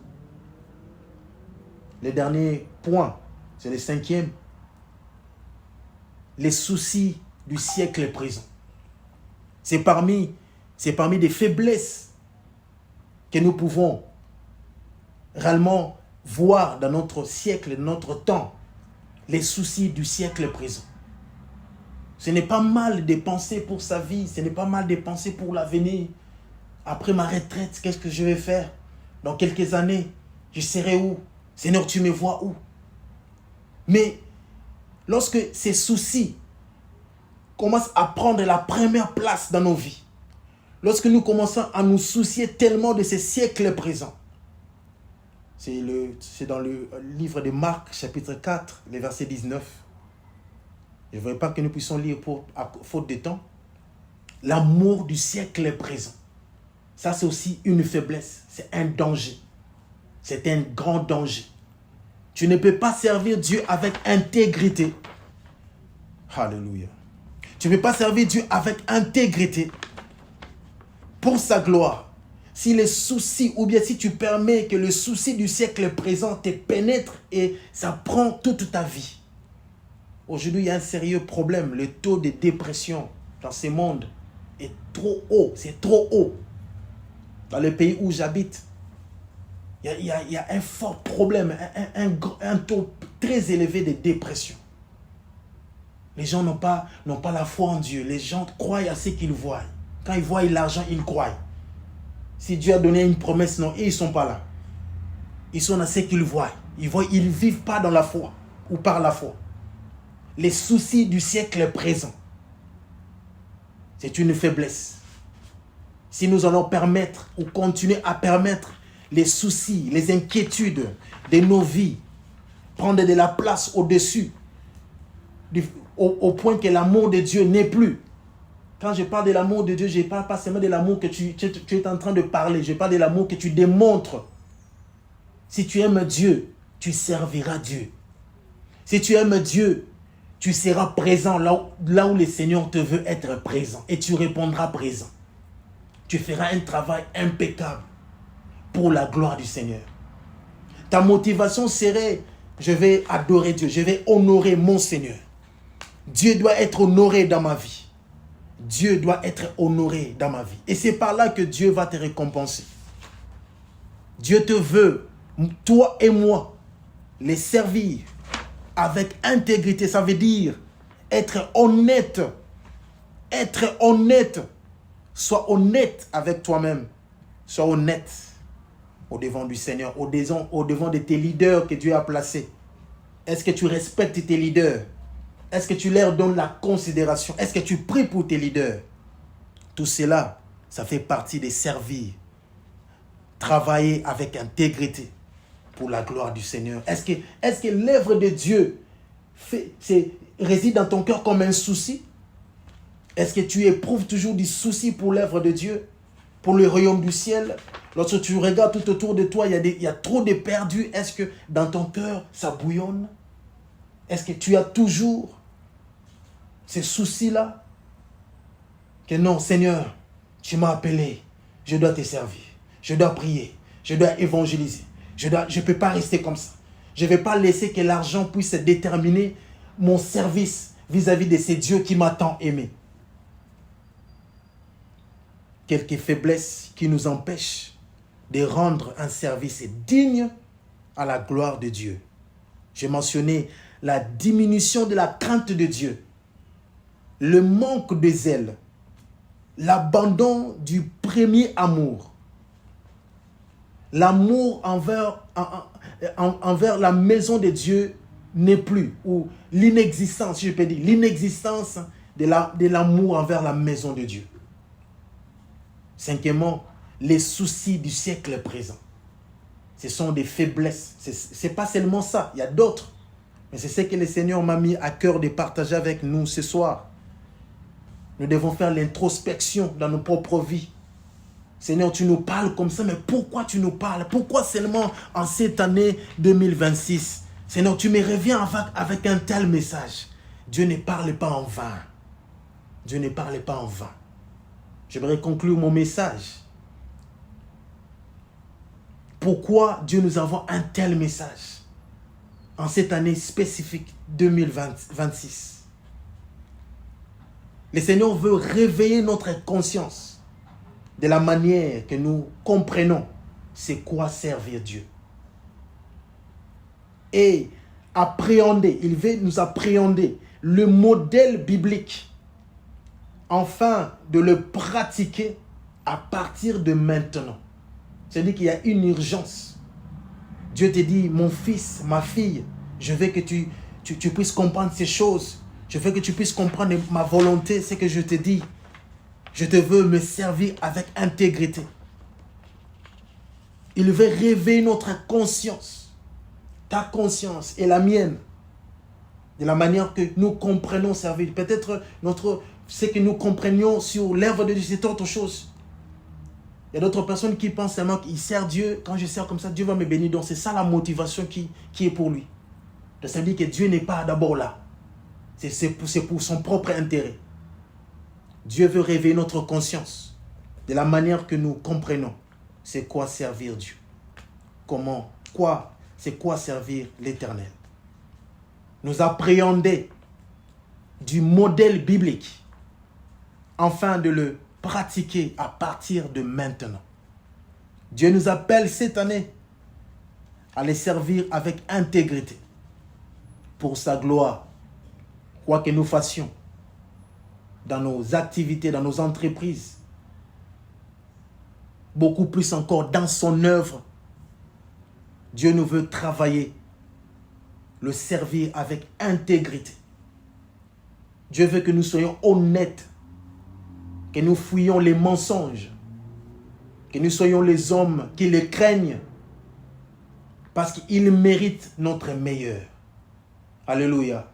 Le dernier point, c'est le cinquième. Les soucis du siècle présent. C'est parmi des faiblesses que nous pouvons réellement voir dans notre siècle, notre temps, les soucis du siècle présent. Ce n'est pas mal de penser pour sa vie, ce n'est pas mal de penser pour l'avenir. Après ma retraite, qu'est-ce que je vais faire? Dans quelques années, je serai où? Seigneur, tu me vois où? Mais lorsque ces soucis commencent à prendre la première place dans nos vies, lorsque nous commençons à nous soucier tellement de ces siècles présents, c'est dans le livre de Marc, chapitre 4, le verset 19. Je ne voudrais pas que nous puissions lire à faute de temps. L'amour du siècle présent. Ça, c'est aussi une faiblesse. C'est un danger. C'est un grand danger. Tu ne peux pas servir Dieu avec intégrité. Alléluia. Tu ne peux pas servir Dieu avec intégrité pour sa gloire. Si les soucis, ou bien si tu permets que le souci du siècle présent te pénètre et ça prend toute ta vie. Aujourd'hui, il y a un sérieux problème. Le taux de dépression dans ce monde est trop haut. C'est trop haut. Dans le pays où j'habite, il y a un fort problème, un taux très élevé de dépression. Les gens n'ont pas la foi en Dieu. Les gens croient à ce qu'ils voient. Quand ils voient l'argent, ils croient. Si Dieu a donné une promesse, non, ils ne sont pas là. Ils sont dans ce qu'ils voient. Ils ne vivent pas dans la foi ou par la foi. Les soucis du siècle présent, c'est une faiblesse. Si nous allons permettre ou continuer à permettre les soucis, les inquiétudes de nos vies prendre de la place au-dessus, au point que l'amour de Dieu n'est plus. Quand je parle de l'amour de Dieu, je ne parle pas seulement de l'amour que tu es en train de parler. Je parle de l'amour que tu démontres. Si tu aimes Dieu, tu serviras Dieu. Si tu aimes Dieu, tu seras présent là où le Seigneur te veut être présent. Et tu répondras présent. Tu feras un travail impeccable pour la gloire du Seigneur. Ta motivation serait, je vais adorer Dieu, je vais honorer mon Seigneur. Dieu doit être honoré dans ma vie. Dieu doit être honoré dans ma vie. Et c'est par là que Dieu va te récompenser. Dieu te veut, toi et moi, les servir avec intégrité. Ça veut dire être honnête. Être honnête. Sois honnête avec toi-même. Sois honnête au devant du Seigneur, au devant de tes leaders que Dieu a placés. Est-ce que tu respectes tes leaders? Est-ce que tu leur donnes la considération? Est-ce que tu pries pour tes leaders? Tout cela, ça fait partie des servir. Travailler avec intégrité pour la gloire du Seigneur. Est-ce que l'œuvre de Dieu réside dans ton cœur comme un souci? Est-ce que tu éprouves toujours du souci pour l'œuvre de Dieu? Pour le royaume du ciel? Lorsque tu regardes tout autour de toi, il y a trop de perdus. Est-ce que dans ton cœur, ça bouillonne? Est-ce que tu as toujours ces soucis-là? Que non, Seigneur, tu m'as appelé. Je dois te servir. Je dois prier. Je dois évangéliser. Je ne peux pas rester comme ça. Je ne vais pas laisser que l'argent puisse déterminer mon service vis-à-vis de ces dieux qui m'ont tant aimé. Quelques faiblesses qui nous empêchent de rendre un service digne à la gloire de Dieu. J'ai mentionné la diminution de la crainte de Dieu, le manque de zèle, l'abandon du premier amour, l'amour envers la maison de Dieu n'est plus, ou l'inexistence, si je peux dire, l'inexistence de l'amour envers la maison de Dieu. Cinquièmement, les soucis du siècle présent. Ce sont des faiblesses. Ce n'est pas seulement ça, il y a d'autres. Mais c'est ce que le Seigneur m'a mis à cœur de partager avec nous ce soir. Nous devons faire l'introspection dans nos propres vies. Seigneur, tu nous parles comme ça, mais pourquoi tu nous parles? Pourquoi seulement en cette année 2026? Seigneur, tu me reviens avec un tel message. Dieu ne parle pas en vain. Dieu ne parle pas en vain. J'aimerais conclure mon message. Pourquoi Dieu nous envoie un tel message en cette année spécifique 2026? Le Seigneur veut réveiller notre conscience de la manière que nous comprenons c'est quoi servir Dieu. Et appréhender, il veut nous appréhender le modèle biblique afin de le pratiquer à partir de maintenant. C'est-à-dire qu'il y a une urgence. Dieu te dit, mon fils, ma fille, je veux que tu puisses comprendre ces choses. Je veux que tu puisses comprendre ma volonté, ce que je te dis. Je te veux me servir avec intégrité. Il veut réveiller notre conscience. Ta conscience et la mienne. De la manière que nous comprenons servir. Peut-être ce que nous comprenions sur l'œuvre de Dieu, c'est autre chose. Il y a d'autres personnes qui pensent seulement qu'ils servent Dieu. Quand je sers comme ça, Dieu va me bénir. Donc c'est ça la motivation qui est pour lui. Donc ça veut dire que Dieu n'est pas d'abord là. C'est pour son propre intérêt. Dieu veut réveiller notre conscience de la manière que nous comprenons. C'est quoi servir Dieu? Comment? C'est quoi servir l'Éternel? Nous appréhender du modèle biblique afin de le pratiquer à partir de maintenant. Dieu nous appelle cette année à les servir avec intégrité pour sa gloire. Quoi que nous fassions dans nos activités, dans nos entreprises, beaucoup plus encore dans son œuvre, Dieu nous veut travailler, le servir avec intégrité. Dieu veut que nous soyons honnêtes, que nous fuyions les mensonges, que nous soyons les hommes qui les craignent, parce qu'il mérite notre meilleur. Alléluia.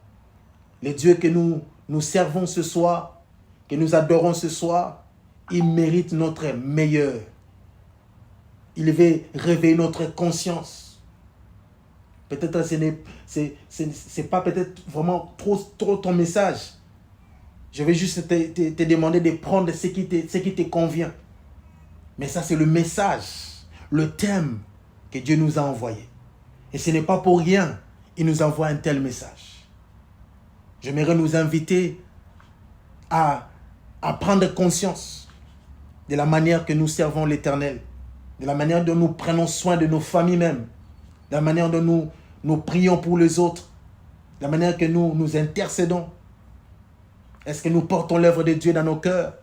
Les dieux que nous servons ce soir, que nous adorons ce soir, il mérite notre meilleur. Il veut réveiller notre conscience. Peut-être c'est pas peut-être vraiment trop ton message. Je vais juste te demander de prendre ce qui te convient. Mais ça, c'est le message, le thème que Dieu nous a envoyé. Et ce n'est pas pour rien qu'il nous envoie un tel message. J'aimerais nous inviter à prendre conscience de la manière que nous servons l'Éternel, de la manière dont nous prenons soin de nos familles même, de la manière dont nous prions pour les autres, de la manière que nous intercédons. Est-ce que nous portons l'œuvre de Dieu dans nos cœurs?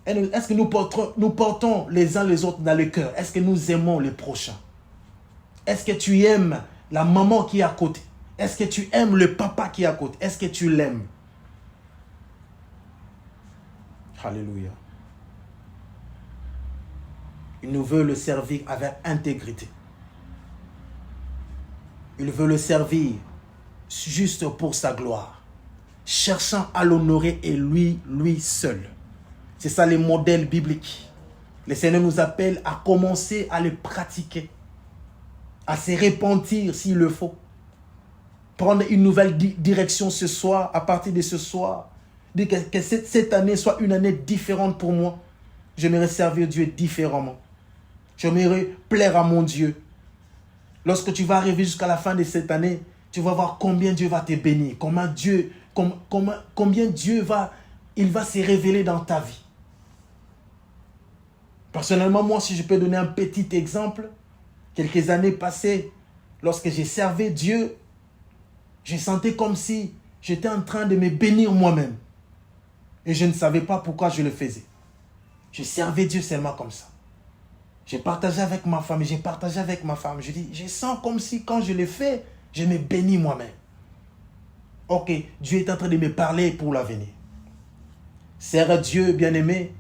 Est-ce que nous portons les uns les autres dans le cœur? Est-ce que nous aimons les prochains? Est-ce que tu aimes la maman qui est à côté? Est-ce que tu aimes le papa qui est à côté? Est-ce que tu l'aimes? Alléluia. Il nous veut le servir avec intégrité. Il veut le servir juste pour sa gloire, cherchant à l'honorer et lui seul. C'est ça les modèles bibliques. Le Seigneur nous appelle à commencer à les pratiquer, à se repentir s'il le faut. Prendre une nouvelle direction ce soir, à partir de ce soir. Dire que cette année soit une année différente pour moi. J'aimerais servir Dieu différemment. J'aimerais plaire à mon Dieu. Lorsque tu vas arriver jusqu'à la fin de cette année, tu vas voir combien Dieu va te bénir. Combien Dieu va se révéler dans ta vie. Personnellement, moi, si je peux donner un petit exemple, quelques années passées, lorsque j'ai servi Dieu, je sentais comme si j'étais en train de me bénir moi-même. Et je ne savais pas pourquoi je le faisais. Je servais Dieu seulement comme ça. J'ai partagé avec ma femme, Je dis, je sens comme si quand je le fais, je me bénis moi-même. Ok, Dieu est en train de me parler pour l'avenir. Sers Dieu, bien-aimé.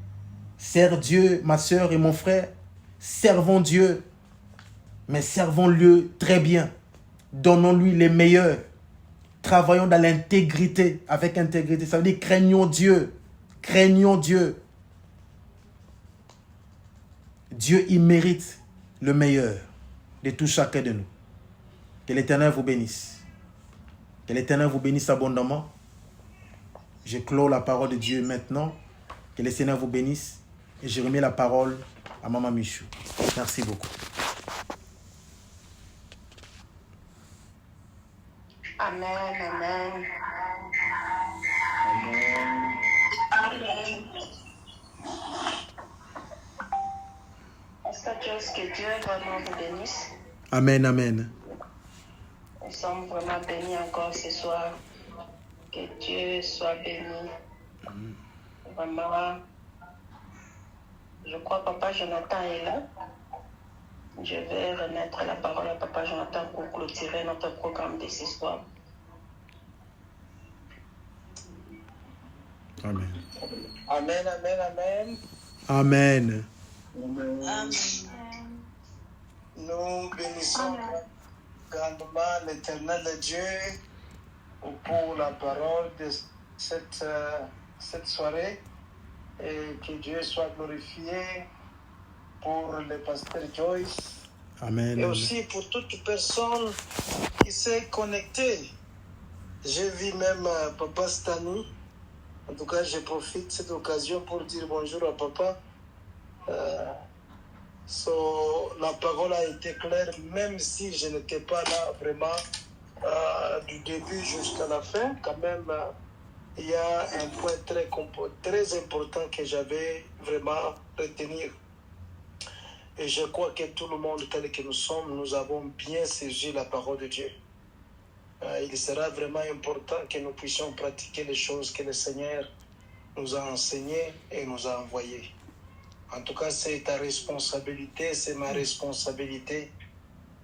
Sers Dieu, ma soeur et mon frère. Servons Dieu. Mais servons-le très bien. Donnons-lui les meilleurs. Travaillons dans l'intégrité, avec intégrité. Ça veut dire craignons Dieu. Craignons Dieu. Dieu, il mérite le meilleur de tout chacun de nous. Que l'Éternel vous bénisse. Que l'Éternel vous bénisse abondamment. Je clôt la parole de Dieu maintenant. Que le Seigneur vous bénisse. Et je remets la parole à Maman Michou. Merci beaucoup. Amen, amen. Amen. Est-ce que Dieu vraiment vous bénisse? Amen, amen. Nous sommes vraiment bénis encore ce soir. Que Dieu soit béni. Vraiment, je crois que Papa Jonathan est là. Je vais remettre la parole à Papa Jonathan pour clôturer notre programme de ce soir. Amen. Amen, amen, amen. Amen. Amen. Nous bénissons grandement l'Éternel Dieu pour la parole de cette soirée et que Dieu soit glorifié pour le pasteur Joyce. Amen. Et aussi pour toute personne qui s'est connectée. J'ai vu même Papa Stani. En tout cas, je profite de cette occasion pour dire bonjour à Papa. La parole a été claire, même si je n'étais pas là vraiment du début jusqu'à la fin. Quand même, il y a un point très important que j'avais vraiment retenir. Et je crois que tout le monde, tel que nous sommes, nous avons bien saisi la parole de Dieu. Il sera vraiment important que nous puissions pratiquer les choses que le Seigneur nous a enseignées et nous a envoyées. En tout cas, c'est ta responsabilité, c'est ma responsabilité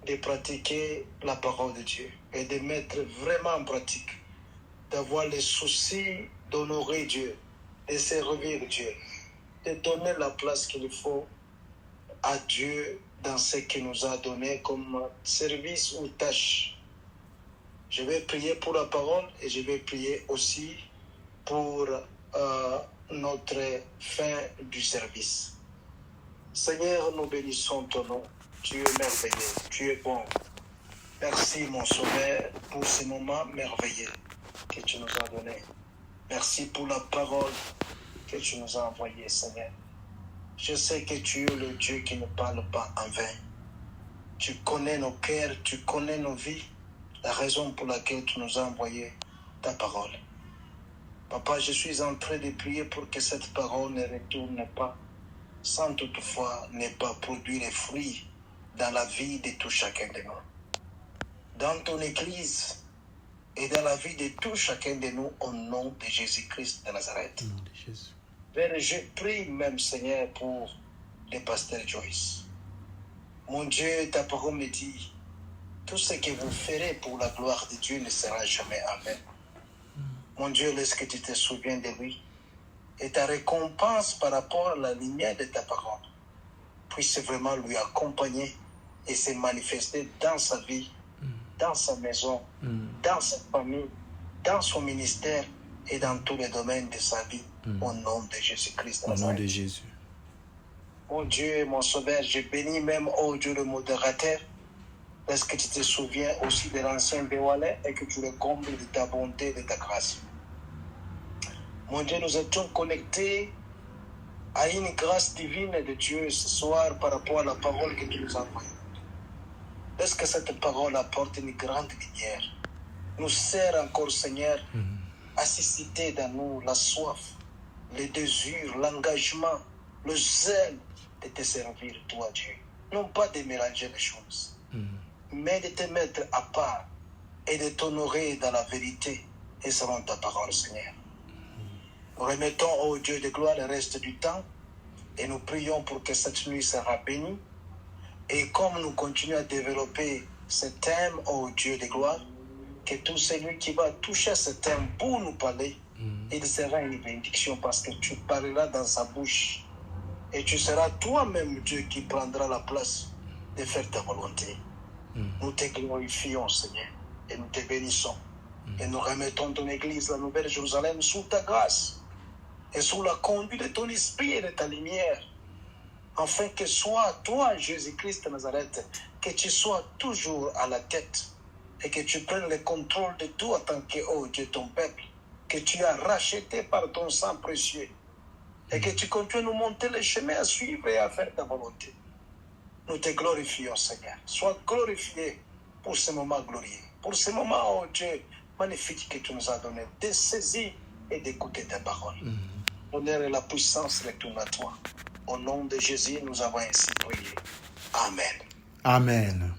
de pratiquer la parole de Dieu et de mettre vraiment en pratique, d'avoir le souci d'honorer Dieu, de servir Dieu, de donner la place qu'il faut à Dieu dans ce qu'il nous a donné comme service ou tâche. Je vais prier pour la parole et je vais prier aussi pour notre fin du service. Seigneur, nous bénissons ton nom. Tu es merveilleux, tu es bon. Merci, mon Sauveur, pour ce moment merveilleux que tu nous as donné. Merci pour la parole que tu nous as envoyée, Seigneur. Je sais que tu es le Dieu qui ne parle pas en vain. Tu connais nos cœurs, tu connais nos vies, la raison pour laquelle tu nous as envoyé ta parole. Papa, je suis en train de prier pour que cette parole ne retourne pas, sans toutefois ne pas produire les fruits dans la vie de tout chacun de nous. Dans ton Église et dans la vie de tout chacun de nous, au nom de Jésus-Christ de Nazareth. Au nom de Jésus. Père, je prie même, Seigneur, pour le pasteur Joyce. Mon Dieu, ta parole me dit, tout ce que vous ferez pour la gloire de Dieu ne sera jamais amen. Mon Dieu, laisse que tu te souviens de lui. Et ta récompense par rapport à la lumière de ta parole puisse vraiment lui accompagner et se manifester dans sa vie, dans sa maison, dans sa famille, dans son ministère et dans tous les domaines de sa vie. Au nom de Jésus-Christ. Au nom de Jésus. Mon Dieu, mon Sauveur, je bénis même, oh Dieu, le modérateur. Est-ce que tu te souviens aussi de l'ancien Béwalais et que tu le combles de ta bonté et de ta grâce? Mon Dieu, nous étions connectés à une grâce divine de Dieu ce soir par rapport à la parole que tu nous as envoyée. Est-ce que cette parole apporte une grande lumière? Nous sert encore, Seigneur, à susciter dans nous la soif, le désir, l'engagement, le zèle de te servir, toi, Dieu. Non pas de mélanger les choses, mais de te mettre à part et de t'honorer dans la vérité et selon ta parole, Seigneur. Nous remettons au Dieu de gloire le reste du temps et nous prions pour que cette nuit sera bénie. Et comme nous continuons à développer ce thème, au Dieu de gloire, que tout celui qui va toucher ce thème pour nous parler, il sera une bénédiction parce que tu parleras dans sa bouche. Et tu seras toi-même Dieu qui prendra la place de faire ta volonté. Nous te glorifions, Seigneur, et nous te bénissons. Et nous remettons ton Église, la Nouvelle Jérusalem, sous ta grâce et sous la conduite de ton esprit et de ta lumière, afin que soit toi, Jésus-Christ de Nazareth, que tu sois toujours à la tête et que tu prennes le contrôle de tout en tant que, oh Dieu, ton peuple, que tu as racheté par ton sang précieux, et que tu continues à nous montrer le chemin à suivre et à faire ta volonté. Nous te glorifions, Seigneur. Sois glorifié pour ce moment glorieux, pour ce moment, oh Dieu, magnifique que tu nous as donné, de saisir et d'écouter ta parole. L'honneur et la puissance retournent à toi. Au nom de Jésus, nous avons ainsi prié. Amen. Amen.